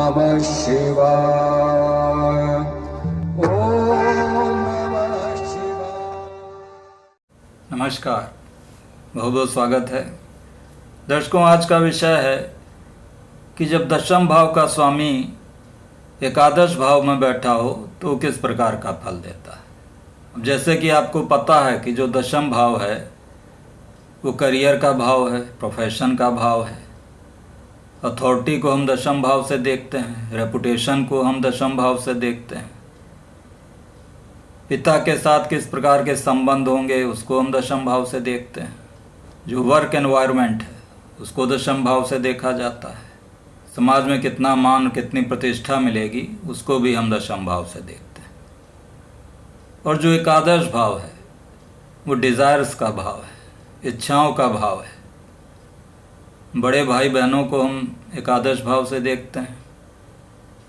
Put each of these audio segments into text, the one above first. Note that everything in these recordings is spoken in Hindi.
नमः शिवाय। ओम नमः शिवाय। नमस्कार, बहुत बहुत स्वागत है दर्शकों। आज का विषय है कि जब दशम भाव का स्वामी एकादश भाव में बैठा हो तो किस प्रकार का फल देता है। अब जैसे कि आपको पता है कि जो दशम भाव है वो करियर का भाव है, प्रोफेशन का भाव है। अथॉरिटी को हम दशम भाव से देखते हैं, रेपुटेशन को हम दशम भाव से देखते हैं। पिता के साथ किस प्रकार के संबंध होंगे उसको हम दशम भाव से देखते हैं। जो वर्क एनवायरनमेंट है उसको दशम भाव से देखा जाता है। समाज में कितना मान, कितनी प्रतिष्ठा मिलेगी उसको भी हम दशम भाव से देखते हैं। और जो एकादश भाव है वो डिज़ायर्स का भाव है, इच्छाओं का भाव है। बड़े भाई बहनों को हम एकादश भाव से देखते हैं।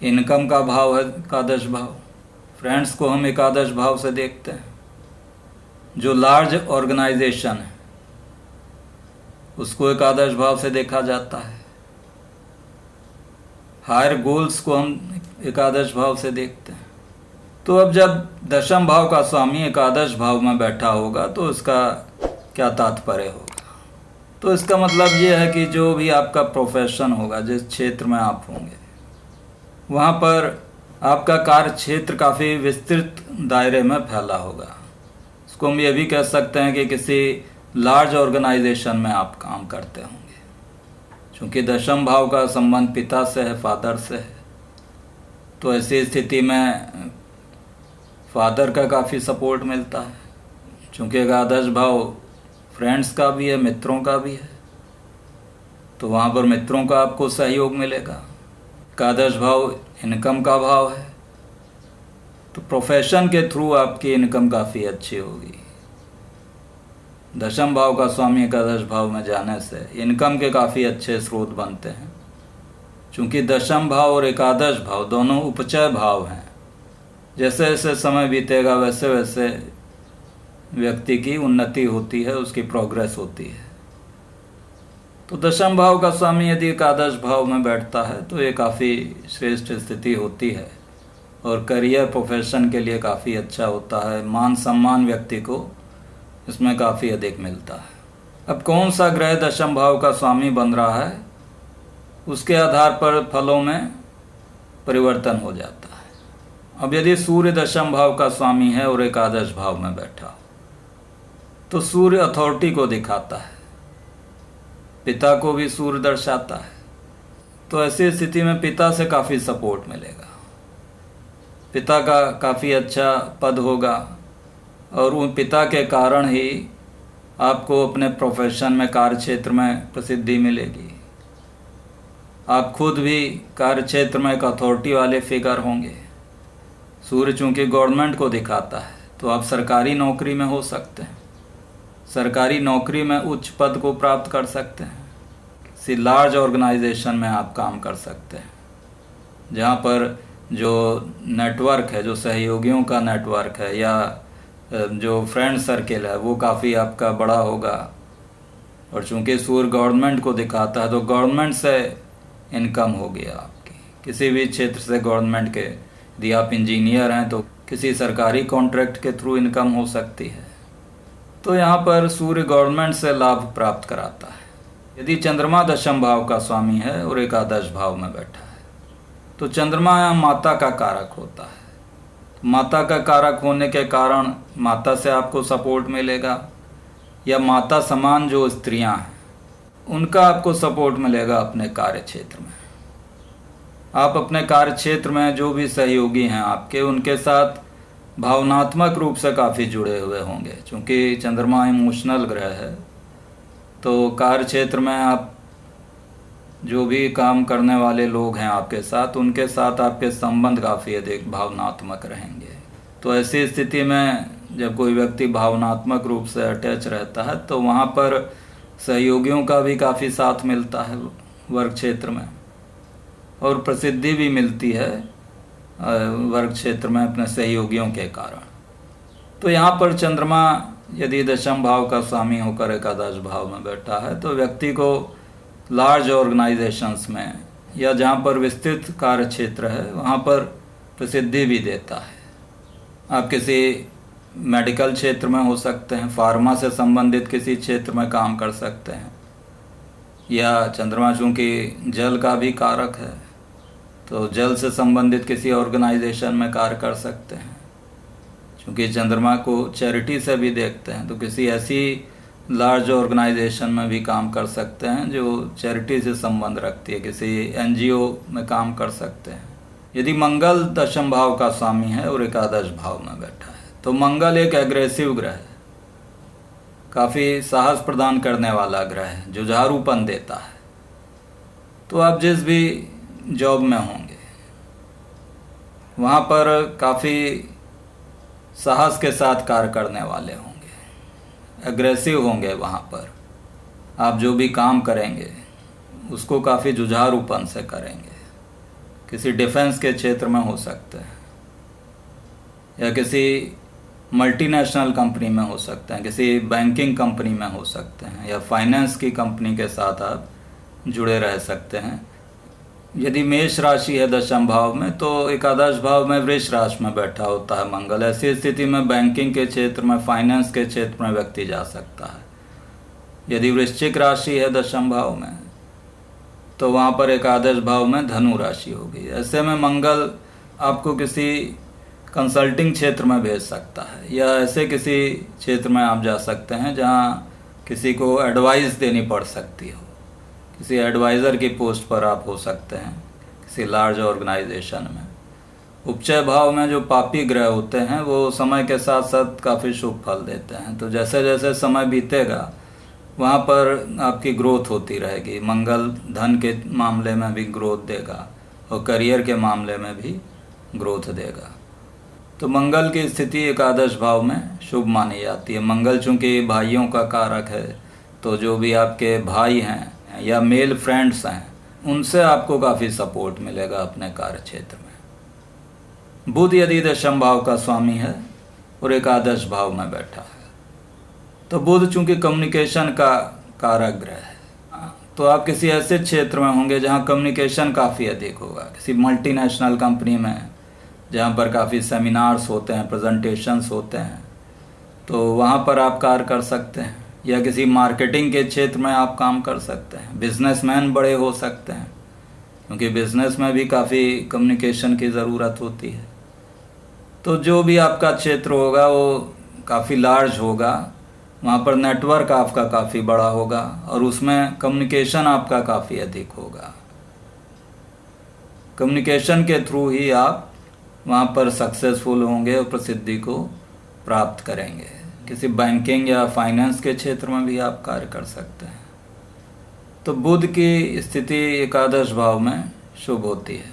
इनकम का भाव है एकादश भाव। फ्रेंड्स को हम एकादश भाव से देखते हैं। जो लार्ज ऑर्गेनाइजेशन है उसको एकादश भाव से देखा जाता है। हायर गोल्स को हम एकादश भाव से देखते हैं। तो अब जब दशम भाव का स्वामी एकादश भाव में बैठा होगा तो उसका क्या तात्पर्य होगा। तो इसका मतलब ये है कि जो भी आपका प्रोफेशन होगा, जिस क्षेत्र में आप होंगे, वहाँ पर आपका कार्य क्षेत्र काफ़ी विस्तृत दायरे में फैला होगा। इसको हम ये भी कह सकते हैं कि किसी लार्ज ऑर्गेनाइजेशन में आप काम करते होंगे। क्योंकि दशम भाव का संबंध पिता से है, फादर से है, तो ऐसी स्थिति में फादर का काफ़ी सपोर्ट मिलता है। क्योंकि एकादश भाव फ्रेंड्स का भी है, मित्रों का भी है, तो वहाँ पर मित्रों का आपको सहयोग मिलेगा। एकादश भाव इनकम का भाव है, तो प्रोफेशन के थ्रू आपकी इनकम काफ़ी अच्छी होगी। दशम भाव का स्वामी एकादश भाव में जाने से इनकम के काफ़ी अच्छे स्रोत बनते हैं। क्योंकि दशम भाव और एकादश भाव दोनों उपचय भाव हैं। जैसे जैसे समय बीतेगा वैसे वैसे व्यक्ति की उन्नति होती है, उसकी प्रोग्रेस होती है। तो दशम भाव का स्वामी यदि एकादश भाव में बैठता है तो ये काफ़ी श्रेष्ठ स्थिति होती है और करियर प्रोफेशन के लिए काफ़ी अच्छा होता है। मान सम्मान व्यक्ति को इसमें काफ़ी अधिक मिलता है। अब कौन सा ग्रह दशम भाव का स्वामी बन रहा है उसके आधार पर फलों में परिवर्तन हो जाता है। अब यदि सूर्य दशम भाव का स्वामी है और एकादश भाव में बैठा हो तो सूर्य अथॉरिटी को दिखाता है, पिता को भी सूर्य दर्शाता है। तो ऐसी स्थिति में पिता से काफ़ी सपोर्ट मिलेगा, पिता का काफ़ी अच्छा पद होगा और उन पिता के कारण ही आपको अपने प्रोफेशन में, कार्य क्षेत्र में प्रसिद्धि मिलेगी। आप खुद भी कार्य क्षेत्र में एक अथॉरिटी वाले फिगर होंगे। सूर्य चूँकि गवर्नमेंट को दिखाता है तो आप सरकारी नौकरी में हो सकते हैं, सरकारी नौकरी में उच्च पद को प्राप्त कर सकते हैं। किसी लार्ज ऑर्गेनाइजेशन में आप काम कर सकते हैं जहाँ पर जो नेटवर्क है, जो सहयोगियों का नेटवर्क है या जो फ्रेंड सर्किल है वो काफ़ी आपका बड़ा होगा। और चूँकि सूर्य गवर्नमेंट को दिखाता है तो गवर्नमेंट से इनकम होगी आपकी, किसी भी क्षेत्र से गवर्नमेंट के। यदि आप इंजीनियर हैं तो किसी सरकारी कॉन्ट्रैक्ट के थ्रू इनकम हो सकती है। तो यहाँ पर सूर्य गवर्नमेंट से लाभ प्राप्त कराता है। यदि चंद्रमा दशम भाव का स्वामी है और एकादश भाव में बैठा है तो चंद्रमा यहाँ माता का कारक होता है। माता का कारक होने के कारण माता से आपको सपोर्ट मिलेगा, या माता समान जो स्त्रियां हैं उनका आपको सपोर्ट मिलेगा अपने कार्य क्षेत्र में। आप अपने कार्य क्षेत्र में जो भी सहयोगी हैं आपके, उनके साथ भावनात्मक रूप से काफ़ी जुड़े हुए होंगे। क्योंकि चंद्रमा इमोशनल ग्रह है तो कार्य क्षेत्र में आप जो भी काम करने वाले लोग हैं आपके साथ, उनके साथ आपके संबंध काफ़ी अधिक भावनात्मक रहेंगे। तो ऐसी स्थिति में जब कोई व्यक्ति भावनात्मक रूप से अटैच रहता है तो वहाँ पर सहयोगियों का भी काफ़ी साथ मिलता है वर्क क्षेत्र में, और प्रसिद्धि भी मिलती है वर्क क्षेत्र में अपने सहयोगियों के कारण। तो यहाँ पर चंद्रमा यदि दशम भाव का स्वामी होकर एकादश भाव में बैठा है तो व्यक्ति को लार्ज ऑर्गेनाइजेशंस में या जहाँ पर विस्तृत कार्य क्षेत्र है वहाँ पर प्रसिद्धि भी देता है। आप किसी मेडिकल क्षेत्र में हो सकते हैं, फार्मा से संबंधित किसी क्षेत्र में काम कर सकते हैं, या चंद्रमा चूँकि जल का भी कारक है तो जल से संबंधित किसी ऑर्गेनाइजेशन में कार्य कर सकते हैं। क्योंकि चंद्रमा को चैरिटी से भी देखते हैं तो किसी ऐसी लार्ज ऑर्गेनाइजेशन में भी काम कर सकते हैं जो चैरिटी से संबंध रखती है, किसी एनजीओ में काम कर सकते हैं। यदि मंगल दशम भाव का स्वामी है और एकादश भाव में बैठा है तो मंगल एक एग्रेसिव ग्रह है, काफ़ी साहस प्रदान करने वाला ग्रह है, जुझारूपन देता है। तो आप जिस भी जॉब में होंगे वहाँ पर काफ़ी साहस के साथ कार्य करने वाले होंगे, एग्रेसिव होंगे। वहाँ पर आप जो भी काम करेंगे उसको काफ़ी जुझारूपन से करेंगे। किसी डिफेंस के क्षेत्र में हो सकते हैं या किसी मल्टीनेशनल कंपनी में हो सकते हैं, किसी बैंकिंग कंपनी में हो सकते हैं या फाइनेंस की कंपनी के साथ आप जुड़े रह सकते हैं। यदि मेष राशि है दशम भाव में तो एकादश भाव में वृष राशि में बैठा होता है मंगल। ऐसी स्थिति में बैंकिंग के क्षेत्र में, फाइनेंस के क्षेत्र में व्यक्ति जा सकता है। यदि वृश्चिक राशि है दशम भाव में तो वहाँ पर एकादश भाव में धनु राशि होगी। ऐसे में मंगल आपको किसी कंसल्टिंग क्षेत्र में भेज सकता है या ऐसे किसी क्षेत्र में आप जा सकते हैं जहाँ किसी को एडवाइस देनी पड़ सकती हो। किसी एडवाइज़र की पोस्ट पर आप हो सकते हैं किसी लार्ज ऑर्गेनाइजेशन में। उपचय भाव में जो पापी ग्रह होते हैं वो समय के साथ साथ काफ़ी शुभ फल देते हैं। तो जैसे जैसे समय बीतेगा वहाँ पर आपकी ग्रोथ होती रहेगी। मंगल धन के मामले में भी ग्रोथ देगा और करियर के मामले में भी ग्रोथ देगा। तो मंगल की स्थिति एकादश भाव में शुभ मानी जाती है। मंगल चूँकि भाइयों का कारक है तो जो भी आपके भाई हैं या मेल फ्रेंड्स हैं उनसे आपको काफ़ी सपोर्ट मिलेगा अपने कार्य क्षेत्र में। बुध यदि दशम भाव का स्वामी है और एकादश भाव में बैठा है तो बुध चूँकि कम्युनिकेशन का कारक ग्रह है तो आप किसी ऐसे क्षेत्र में होंगे जहाँ कम्युनिकेशन काफ़ी अधिक होगा। किसी मल्टीनेशनल कंपनी में जहाँ पर काफ़ी सेमिनार्स होते हैं, प्रेजेंटेशंस होते हैं, तो वहाँ पर आप कार्य कर सकते हैं। या किसी मार्केटिंग के क्षेत्र में आप काम कर सकते हैं। बिजनेसमैन बड़े हो सकते हैं क्योंकि बिजनेस में भी काफ़ी कम्युनिकेशन की ज़रूरत होती है। तो जो भी आपका क्षेत्र होगा वो काफ़ी लार्ज होगा, वहाँ पर नेटवर्क आपका काफ़ी बड़ा होगा और उसमें कम्युनिकेशन आपका काफ़ी अधिक होगा। कम्युनिकेशन के थ्रू ही आप वहाँ पर सक्सेसफुल होंगे और प्रसिद्धि को प्राप्त करेंगे। किसी बैंकिंग या फाइनेंस के क्षेत्र में भी आप कार्य कर सकते हैं। तो बुध की स्थिति एकादश भाव में शुभ होती है।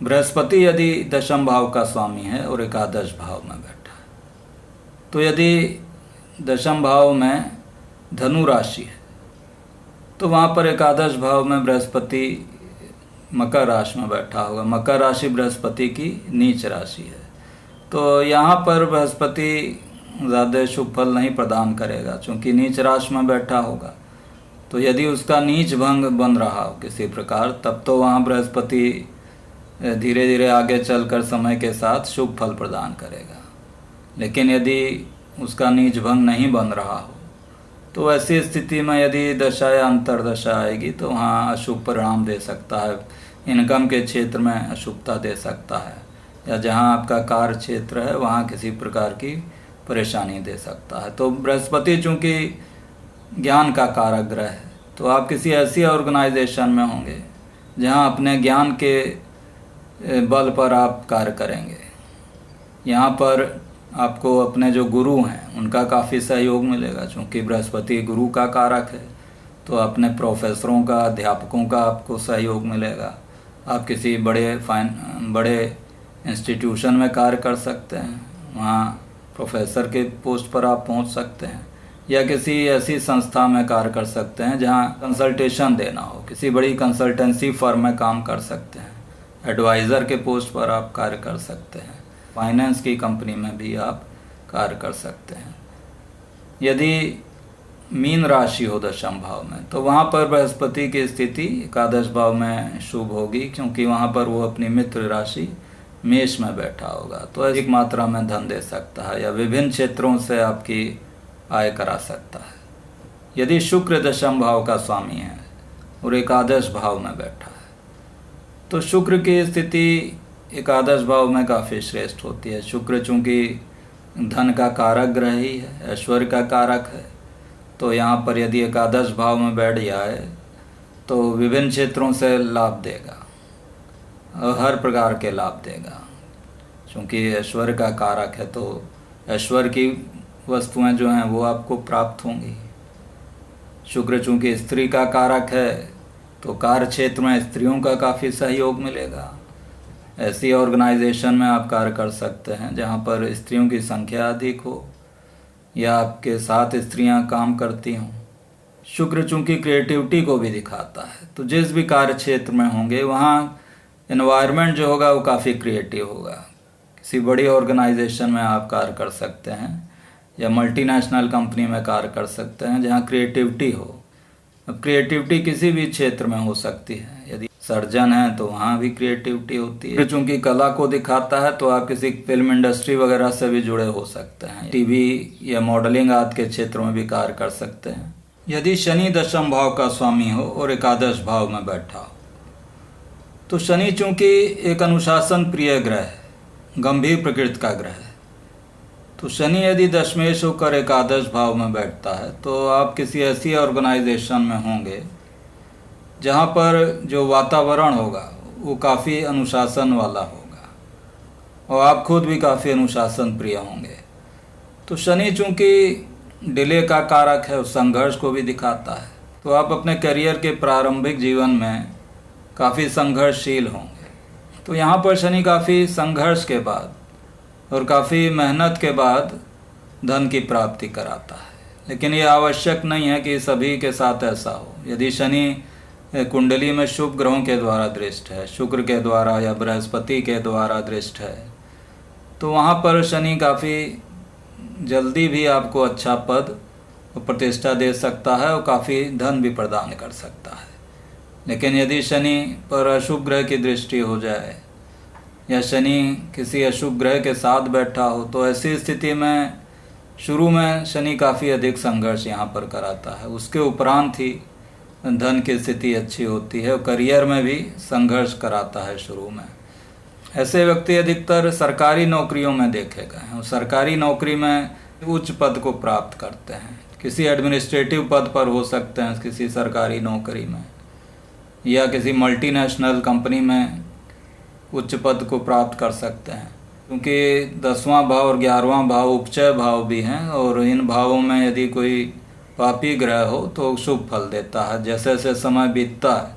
बृहस्पति यदि दशम भाव का स्वामी है और एकादश भाव में बैठा है तो यदि दशम भाव में धनु राशि है तो वहाँ पर एकादश भाव में बृहस्पति मकर राशि में बैठा होगा। मकर राशि बृहस्पति की नीच राशि है तो यहाँ पर बृहस्पति ज़्यादा शुभ फल नहीं प्रदान करेगा क्योंकि नीच राशि में बैठा होगा। तो यदि उसका नीच भंग बन रहा हो किसी प्रकार तब तो वहाँ बृहस्पति धीरे धीरे आगे चलकर समय के साथ शुभ फल प्रदान करेगा। लेकिन यदि उसका नीच भंग नहीं बन रहा हो तो ऐसी स्थिति में यदि दशा या अंतर्दशा आएगी तो वहाँ अशुभ परिणाम दे सकता है। इनकम के क्षेत्र में अशुभता दे सकता है या जहाँ आपका कार्य क्षेत्र है वहाँ किसी प्रकार की परेशानी दे सकता है। तो बृहस्पति चूँकि ज्ञान का कारक ग्रह है तो आप किसी ऐसी ऑर्गेनाइजेशन में होंगे जहाँ अपने ज्ञान के बल पर आप कार्य करेंगे। यहाँ पर आपको अपने जो गुरु हैं उनका काफ़ी सहयोग मिलेगा क्योंकि बृहस्पति गुरु का कारक है। तो अपने प्रोफेसरों का, अध्यापकों का आपको सहयोग मिलेगा। आप किसी बड़े इंस्टीट्यूशन में कार्य कर सकते हैं, वहाँ प्रोफेसर के पोस्ट पर आप पहुँच सकते हैं या किसी ऐसी संस्था में कार्य कर सकते हैं जहाँ कंसल्टेशन देना हो। किसी बड़ी कंसल्टेंसी फर्म में काम कर सकते हैं, एडवाइज़र के पोस्ट पर आप कार्य कर सकते हैं, फाइनेंस की कंपनी में भी आप कार्य कर सकते हैं। यदि मीन राशि हो दशम भाव में, तो वहाँ पर बृहस्पति की स्थिति एकादश भाव में शुभ होगी, क्योंकि वहाँ पर वो अपनी मित्र राशि मेष में बैठा होगा। तो अधिक मात्रा में धन दे सकता है या विभिन्न क्षेत्रों से आपकी आय करा सकता है। यदि शुक्र दशम भाव का स्वामी है और एकादश भाव में बैठा है, तो शुक्र की स्थिति एकादश भाव में काफ़ी श्रेष्ठ होती है। शुक्र चूँकि धन का कारक ग्रह ही है, ऐश्वर्य का कारक है, तो यहाँ पर यदि एकादश भाव में बैठ जाए तो विभिन्न क्षेत्रों से लाभ देगा और हर प्रकार के लाभ देगा। क्योंकि ऐश्वर्य का कारक है तो ऐश्वर्य की वस्तुएं जो हैं वो आपको प्राप्त होंगी। शुक्र चूँकि स्त्री का कारक है तो कार्य क्षेत्र में स्त्रियों का काफ़ी सहयोग मिलेगा। ऐसी ऑर्गेनाइजेशन में आप कार्य कर सकते हैं जहाँ पर स्त्रियों की संख्या अधिक हो या आपके साथ स्त्रियां काम करती हों। शुक्र चूँकि क्रिएटिविटी को भी दिखाता है, तो जिस भी कार्य क्षेत्र में होंगे वहाँ एनवायरनमेंट जो होगा वो काफ़ी क्रिएटिव होगा। किसी बड़ी ऑर्गेनाइजेशन में आप कार्य कर सकते हैं या मल्टीनेशनल कंपनी में कार्य कर सकते हैं जहाँ क्रिएटिविटी हो। अब क्रिएटिविटी किसी भी क्षेत्र में हो सकती है। यदि सर्जन है तो वहाँ भी क्रिएटिविटी होती है। चूँकि कला को दिखाता है तो आप किसी फिल्म इंडस्ट्री वगैरह से भी जुड़े हो सकते हैं, टीवी या मॉडलिंग आदि के क्षेत्र में भी कार्य कर सकते हैं। यदि शनि दशम भाव का स्वामी हो और एकादश भाव में बैठा हो, तो शनि चूँकि एक अनुशासन प्रिय ग्रह है, गंभीर प्रकृति का ग्रह है, तो शनि यदि दशमेश होकर एकादश भाव में बैठता है तो आप किसी ऐसी ऑर्गेनाइजेशन में होंगे जहाँ पर जो वातावरण होगा वो काफ़ी अनुशासन वाला होगा और आप खुद भी काफ़ी अनुशासन प्रिय होंगे। तो शनि चूँकि डिले का कारक है, उस संघर्ष को भी दिखाता है, तो आप अपने करियर के प्रारंभिक जीवन में काफ़ी संघर्षशील होंगे। तो यहाँ पर शनि काफ़ी संघर्ष के बाद और काफ़ी मेहनत के बाद धन की प्राप्ति कराता है, लेकिन ये आवश्यक नहीं है कि सभी के साथ ऐसा हो। यदि शनि कुंडली में शुभ ग्रहों के द्वारा दृष्ट है, शुक्र के द्वारा या बृहस्पति के द्वारा दृष्ट है, तो वहाँ पर शनि काफ़ी जल्दी भी आपको अच्छा पद और प्रतिष्ठा दे सकता है और काफ़ी धन भी प्रदान कर सकता है। लेकिन यदि शनि पर अशुभ ग्रह की दृष्टि हो जाए या शनि किसी अशुभ ग्रह के साथ बैठा हो, तो ऐसी स्थिति में शुरू में शनि काफ़ी अधिक संघर्ष यहाँ पर कराता है। उसके उपरांत ही धन की स्थिति अच्छी होती है और करियर में भी संघर्ष कराता है शुरू में। ऐसे व्यक्ति अधिकतर सरकारी नौकरियों में देखे गए हैं और सरकारी नौकरी में उच्च पद को प्राप्त करते हैं। किसी एडमिनिस्ट्रेटिव पद पर हो सकते हैं किसी सरकारी नौकरी में, या किसी मल्टीनेशनल कंपनी में उच्च पद को प्राप्त कर सकते हैं। क्योंकि 10वां भाव और 11वां भाव उपचय भाव भी हैं और इन भावों में यदि कोई पापी ग्रह हो तो शुभ फल देता है। जैसे जैसे समय बीतता है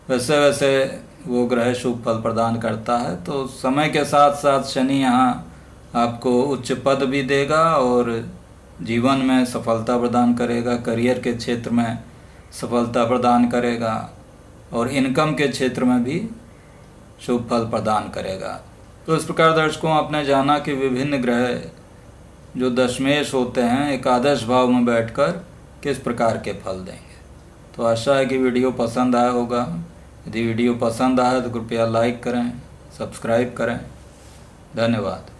वैसे वैसे वो ग्रह शुभ फल प्रदान करता है। तो समय के साथ साथ शनि यहाँ आपको उच्च पद भी देगा और जीवन में सफलता प्रदान करेगा, करियर के क्षेत्र में सफलता प्रदान करेगा और इनकम के क्षेत्र में भी शुभ फल प्रदान करेगा। तो इस प्रकार दर्शकों, आपने जाना कि विभिन्न ग्रह जो दशमेश होते हैं एकादश भाव में बैठकर किस प्रकार के फल देंगे। तो आशा है कि वीडियो पसंद आया होगा। यदि वीडियो पसंद आया तो कृपया लाइक करें, सब्सक्राइब करें। धन्यवाद।